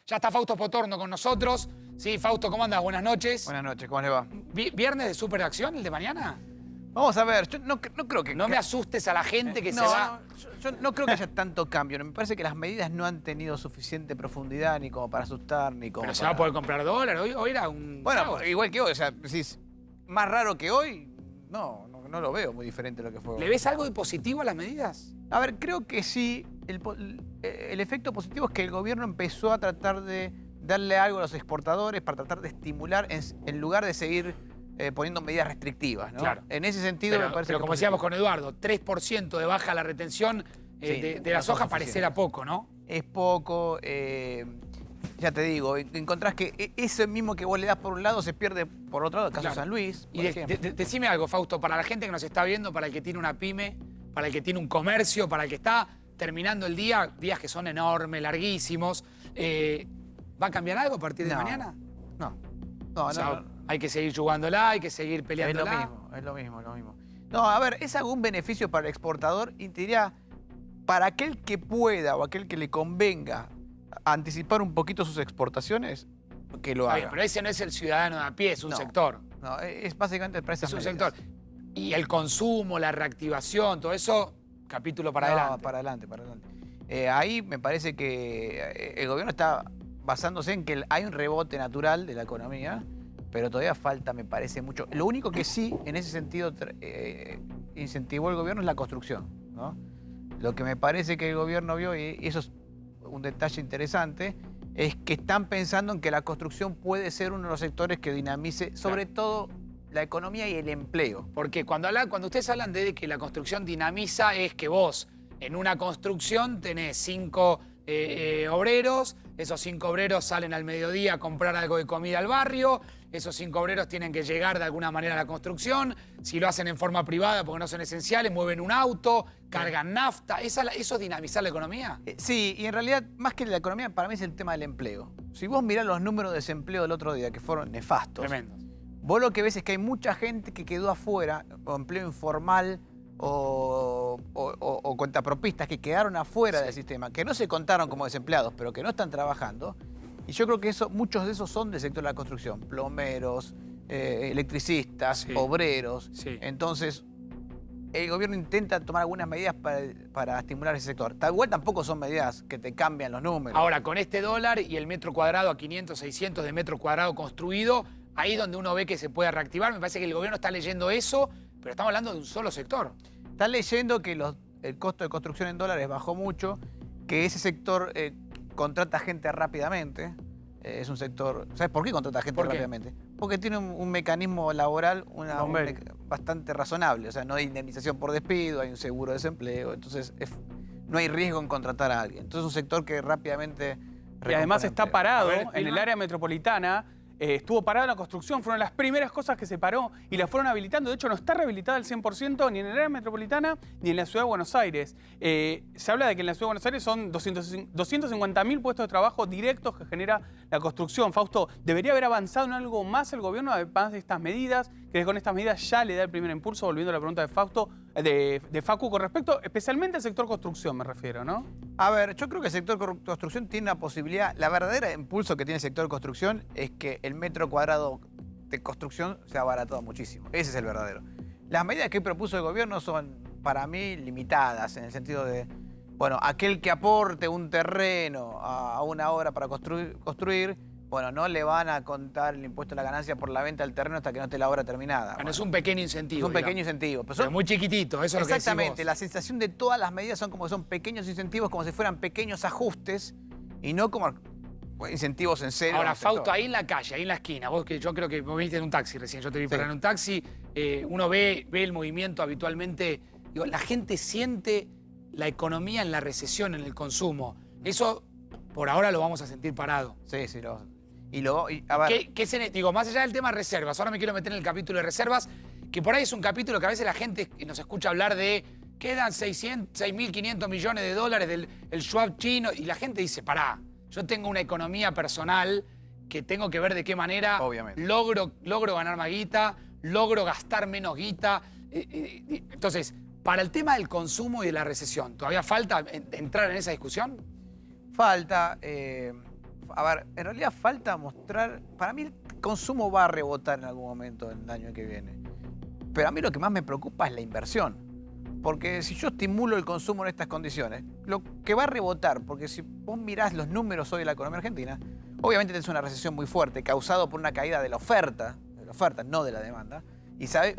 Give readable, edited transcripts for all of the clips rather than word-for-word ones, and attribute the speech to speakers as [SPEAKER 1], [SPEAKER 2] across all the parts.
[SPEAKER 1] Ya está Fausto Potorno con nosotros. Sí, Fausto, ¿cómo andas? Buenas noches.
[SPEAKER 2] Buenas noches, ¿cómo le va?
[SPEAKER 1] ¿Viernes de superacción el de mañana?
[SPEAKER 2] Vamos a ver, yo no creo que...
[SPEAKER 1] No me asustes a la gente que
[SPEAKER 2] no,
[SPEAKER 1] se va.
[SPEAKER 2] yo no creo que haya tanto cambio. Me parece que las medidas no han tenido suficiente profundidad ni como para asustar, ni como
[SPEAKER 1] Pero se
[SPEAKER 2] para...
[SPEAKER 1] va a poder comprar dólar. Hoy era un
[SPEAKER 2] Bueno,
[SPEAKER 1] caos.
[SPEAKER 2] igual que hoy, o sea, si es más raro que hoy, no lo veo muy diferente a lo que fue hoy.
[SPEAKER 1] ¿Le ves algo de positivo a las medidas?
[SPEAKER 2] A ver, creo que sí. El efecto positivo es que el gobierno empezó a tratar de darle algo a los exportadores para tratar de estimular en lugar de seguir poniendo medidas restrictivas, ¿no?
[SPEAKER 1] Claro.
[SPEAKER 2] En ese sentido me parece
[SPEAKER 1] pero
[SPEAKER 2] que
[SPEAKER 1] como decíamos con Eduardo, 3% de baja la retención
[SPEAKER 2] Sí,
[SPEAKER 1] de la
[SPEAKER 2] no son
[SPEAKER 1] soja
[SPEAKER 2] suficientes.
[SPEAKER 1] pareciera poco, ¿no?
[SPEAKER 2] es poco. Ya te digo, encontrás que ese mismo que vos le das por un lado se pierde por otro lado, el caso
[SPEAKER 1] Claro.
[SPEAKER 2] de San Luis.
[SPEAKER 1] Y
[SPEAKER 2] por ejemplo.
[SPEAKER 1] decime algo, Fausto, para la gente que nos está viendo, para el que tiene una pyme, para el que tiene un comercio, para el que está terminando el día, días que son enormes, larguísimos, ¿va a cambiar algo a partir de
[SPEAKER 2] No,
[SPEAKER 1] mañana?
[SPEAKER 2] No,
[SPEAKER 1] O sea,
[SPEAKER 2] no.
[SPEAKER 1] hay que seguir jugándola, hay que seguir
[SPEAKER 2] Es
[SPEAKER 1] peleándola.
[SPEAKER 2] lo mismo. No, a ver, es algún beneficio para el exportador y te diría, para aquel que pueda o aquel que le convenga anticipar un poquito sus exportaciones, que lo
[SPEAKER 1] Está
[SPEAKER 2] haga.
[SPEAKER 1] bien, pero ese no es el ciudadano de a pie, es un
[SPEAKER 2] No.
[SPEAKER 1] sector.
[SPEAKER 2] No, es básicamente para esas
[SPEAKER 1] Es un
[SPEAKER 2] medidas.
[SPEAKER 1] sector. Y el consumo, la reactivación, todo eso, capítulo para adelante.
[SPEAKER 2] Para adelante. Ahí me parece que el gobierno está basándose en que hay un rebote natural de la economía, pero todavía falta, me parece, mucho. Lo único que sí, en ese sentido, incentivó el gobierno es la construcción, ¿no? Lo que me parece que el gobierno vio, y eso es un detalle interesante, es que están pensando en que la construcción puede ser uno de los sectores que dinamice, sobre todo, la economía y el empleo.
[SPEAKER 1] Porque cuando ustedes hablan de que la construcción dinamiza, es que vos en una construcción tenés 5 obreros, esos 5 obreros salen al mediodía a comprar algo de comida al barrio, esos 5 obreros tienen que llegar de alguna manera a la construcción, si lo hacen en forma privada porque no son esenciales, mueven un auto, cargan nafta, ¿eso es dinamizar la economía?
[SPEAKER 2] Sí, y en realidad, más que la economía, para mí es el tema del empleo. Si vos mirás los números de desempleo del otro día, que fueron nefastos,
[SPEAKER 1] Tremendos.
[SPEAKER 2] vos lo que ves es que hay mucha gente que quedó afuera, o empleo informal, o cuentapropistas que quedaron afuera del sistema, que no se contaron como desempleados, pero que no están trabajando. Y yo creo que muchos de esos son del sector de la construcción, plomeros, electricistas,
[SPEAKER 1] Sí.
[SPEAKER 2] obreros.
[SPEAKER 1] Sí.
[SPEAKER 2] Entonces, el gobierno intenta tomar algunas medidas para estimular ese sector. Tal igual tampoco son medidas que te cambian los números.
[SPEAKER 1] Ahora, con este dólar y el metro cuadrado a 500, 600 de metro cuadrado construido, ahí es donde uno ve que se puede reactivar. Me parece que el gobierno está leyendo eso, pero estamos hablando de un solo sector.
[SPEAKER 2] Está leyendo que el costo de construcción en dólares bajó mucho, que ese sector contrata gente rápidamente. Es un sector... ¿Sabes por qué contrata gente
[SPEAKER 1] ¿Por qué?
[SPEAKER 2] rápidamente? Porque tiene un mecanismo laboral bastante razonable. O sea, no hay indemnización por despido, hay un seguro de desempleo. Entonces, no hay riesgo en contratar a alguien. Entonces, es un sector que rápidamente...
[SPEAKER 3] Y además
[SPEAKER 2] recompone
[SPEAKER 3] está
[SPEAKER 2] empleo.
[SPEAKER 3] parado
[SPEAKER 1] A ver,
[SPEAKER 3] en
[SPEAKER 1] Vilma.
[SPEAKER 3] el área metropolitana. Estuvo parado en la construcción, fueron las primeras cosas que se paró y la fueron habilitando. De hecho, no está rehabilitada al 100% ni en el área metropolitana ni en la ciudad de Buenos Aires. Se habla de que en la ciudad de Buenos Aires son 250.000 puestos de trabajo directos que genera la construcción. Fausto, ¿debería haber avanzado en algo más el gobierno además de estas medidas? ¿Crees que con estas medidas ya le da el primer impulso? Volviendo a la pregunta de Fausto, de Facu, con respecto especialmente al sector construcción, me refiero, ¿no?
[SPEAKER 2] A ver, yo creo que el sector construcción tiene una posibilidad. La verdadera impulso que tiene el sector construcción es que el metro cuadrado de construcción se ha abaratado muchísimo. Ese es el verdadero. Las medidas que propuso el gobierno son, para mí, limitadas, en el sentido de, bueno, aquel que aporte un terreno a una obra para construir, bueno, no le van a contar el impuesto a la ganancia por la venta del terreno hasta que no esté la obra terminada.
[SPEAKER 1] Bueno, es un pequeño incentivo.
[SPEAKER 2] Es un pequeño
[SPEAKER 1] digamos.
[SPEAKER 2] incentivo. Pero
[SPEAKER 1] Pero
[SPEAKER 2] son-
[SPEAKER 1] muy chiquitito, eso es lo que decís
[SPEAKER 2] Exactamente,
[SPEAKER 1] vos.
[SPEAKER 2] la sensación de todas las medidas son como que son pequeños incentivos, como si fueran pequeños ajustes y no como incentivos en serio.
[SPEAKER 1] Ahora,
[SPEAKER 2] al sector.
[SPEAKER 1] Fausto, ahí en la calle, ahí en la esquina, yo creo que vos viniste en un taxi recién, yo te vi
[SPEAKER 2] Sí.
[SPEAKER 1] parar en un taxi, uno ve el movimiento habitualmente, digo, la gente siente la economía en la recesión, en el consumo. Eso, por ahora, lo vamos a sentir parado.
[SPEAKER 2] Sí, a ver,
[SPEAKER 1] Digo, más allá del tema reservas, ahora me quiero meter en el capítulo de reservas, que por ahí es un capítulo que a veces la gente nos escucha hablar de quedan 6.500 millones de dólares del el Schwab chino, y la gente dice, pará, yo tengo una economía personal que tengo que ver de qué manera
[SPEAKER 2] Obviamente.
[SPEAKER 1] logro ganar más guita, logro gastar menos guita. Entonces, para el tema del consumo y de la recesión, ¿todavía falta entrar en esa discusión?
[SPEAKER 2] falta a ver, en realidad falta mostrar... Para mí el consumo va a rebotar en algún momento el año que viene. Pero a mí lo que más me preocupa es la inversión. Porque si yo estimulo el consumo en estas condiciones, lo que va a rebotar, porque si vos mirás los números hoy de la economía argentina, obviamente tenés una recesión muy fuerte, causado por una caída de la oferta, no de la demanda. ¿Y sabés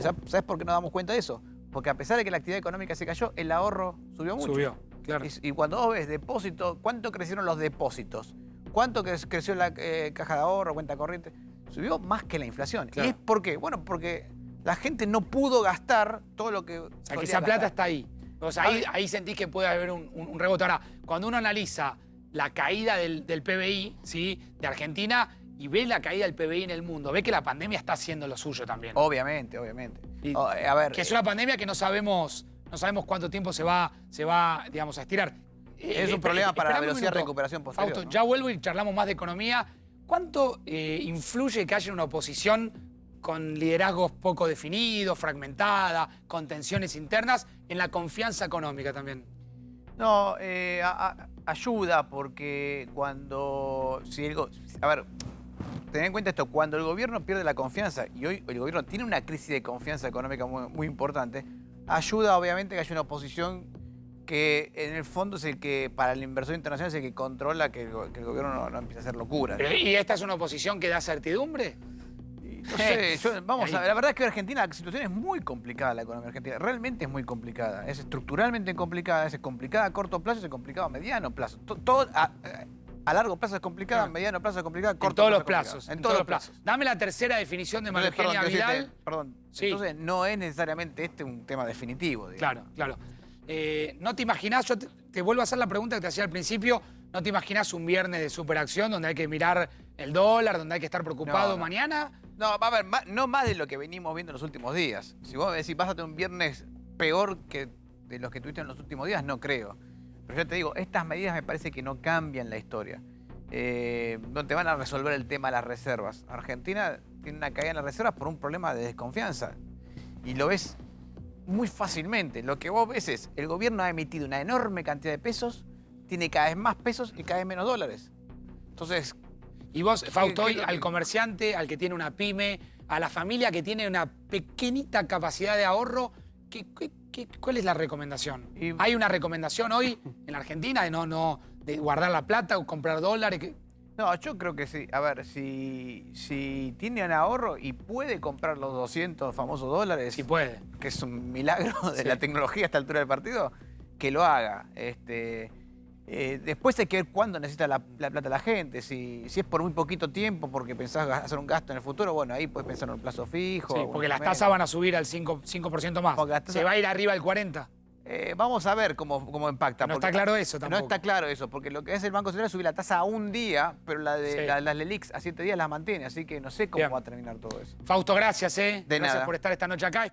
[SPEAKER 2] por qué nos damos cuenta de eso? Porque a pesar de que la actividad económica se cayó, el ahorro subió mucho.
[SPEAKER 1] Subió, claro.
[SPEAKER 2] Y cuando vos ves depósitos, ¿cuánto crecieron los depósitos? ¿Cuánto creció la caja de ahorro, cuenta corriente? Subió más que la inflación.
[SPEAKER 1] Claro.
[SPEAKER 2] ¿Y es por qué? Bueno, porque la gente no pudo gastar todo lo que...
[SPEAKER 1] O sea, que esa plata está ahí. O sea, ahí sentís que puede haber un rebote. Ahora, cuando uno analiza la caída del PBI, ¿sí?, de Argentina y ve la caída del PBI en el mundo, ve que la pandemia está haciendo lo suyo también.
[SPEAKER 2] Obviamente, obviamente.
[SPEAKER 1] Y
[SPEAKER 2] A ver,
[SPEAKER 1] que es una pandemia que no sabemos cuánto tiempo se va, digamos, a estirar.
[SPEAKER 2] es un problema para la
[SPEAKER 1] Esperame un
[SPEAKER 2] velocidad de
[SPEAKER 1] minuto,
[SPEAKER 2] recuperación posterior.
[SPEAKER 1] Fausto,
[SPEAKER 2] ¿no?
[SPEAKER 1] ya vuelvo y charlamos más de economía. ¿Cuánto influye que haya una oposición con liderazgos poco definidos, fragmentada, con tensiones internas, en la confianza económica también?
[SPEAKER 2] No, ayuda porque cuando... a ver, ten en cuenta esto, cuando el gobierno pierde la confianza, y hoy el gobierno tiene una crisis de confianza económica muy importante, ayuda obviamente que haya una oposición que en el fondo es el que, para el inversor internacional, es el que controla que el gobierno no empiece a hacer locuras.
[SPEAKER 1] ¿Y esta es una oposición que da certidumbre?
[SPEAKER 2] No sé, vamos a ver, la verdad es que Argentina, la situación es muy complicada, la economía argentina, realmente es muy complicada, es estructuralmente complicada, es complicada a corto plazo, es complicada a mediano plazo. Todo a largo plazo es complicada, a mediano plazo es complicada, a corto
[SPEAKER 1] En todos los
[SPEAKER 2] plazo es
[SPEAKER 1] plazos.
[SPEAKER 2] complicada.
[SPEAKER 1] En todos los plazos. Dame la tercera definición de María
[SPEAKER 2] Entonces,
[SPEAKER 1] Eugenia Vidal.
[SPEAKER 2] Perdón,
[SPEAKER 1] Sí.
[SPEAKER 2] entonces no es necesariamente este un tema definitivo, digamos.
[SPEAKER 1] Claro. ¿No te imaginás, yo te vuelvo a hacer la pregunta que te hacía al principio, ¿no te imaginás un viernes de superacción donde hay que mirar el dólar, donde hay que estar preocupado
[SPEAKER 2] No.
[SPEAKER 1] mañana?
[SPEAKER 2] No, a ver, no más de lo que venimos viendo en los últimos días. Si vos me decís, vas a tener un viernes peor que de los que tuviste en los últimos días, no creo. Pero yo te digo, estas medidas me parece que no cambian la historia. No te van a resolver el tema de las reservas. Argentina tiene una caída en las reservas por un problema de desconfianza. Y lo ves muy fácilmente. Lo que vos ves es, el gobierno ha emitido una enorme cantidad de pesos, tiene cada vez más pesos y cada vez menos dólares. Entonces...
[SPEAKER 1] Y vos, Fausto, hoy
[SPEAKER 2] ¿qué es lo
[SPEAKER 1] al
[SPEAKER 2] que-
[SPEAKER 1] comerciante, al que tiene una pyme, a la familia que tiene una pequeñita capacidad de ahorro, ¿cuál es la recomendación?
[SPEAKER 2] Y-
[SPEAKER 1] ¿Hay una recomendación hoy en la Argentina de guardar la plata o comprar dólares?
[SPEAKER 2] No, yo creo que sí. A ver, si tienen ahorro y puede comprar los 200 famosos dólares,
[SPEAKER 1] Si puede.
[SPEAKER 2] que es un milagro de
[SPEAKER 1] Sí.
[SPEAKER 2] la tecnología a esta altura del partido, que lo haga. Después hay que ver cuándo necesita la plata la gente. Si es por muy poquito tiempo porque pensás hacer un gasto en el futuro, bueno, ahí puedes pensar en un plazo fijo.
[SPEAKER 1] Sí,
[SPEAKER 2] o
[SPEAKER 1] porque
[SPEAKER 2] un
[SPEAKER 1] las
[SPEAKER 2] mes.
[SPEAKER 1] tasas van a subir al 5% más.
[SPEAKER 2] Porque las tasas-
[SPEAKER 1] Se va a ir arriba al 40%.
[SPEAKER 2] Vamos a ver cómo impacta.
[SPEAKER 1] No
[SPEAKER 2] porque
[SPEAKER 1] está claro eso tampoco.
[SPEAKER 2] No está claro eso, porque lo que hace el Banco Central es subir la tasa a un día, pero las
[SPEAKER 1] Sí.
[SPEAKER 2] LELIQs a 7 días las mantiene, así que no sé cómo
[SPEAKER 1] Bien.
[SPEAKER 2] va a terminar todo eso.
[SPEAKER 1] Fausto, gracias.
[SPEAKER 2] De
[SPEAKER 1] Gracias
[SPEAKER 2] nada.
[SPEAKER 1] por estar esta noche acá.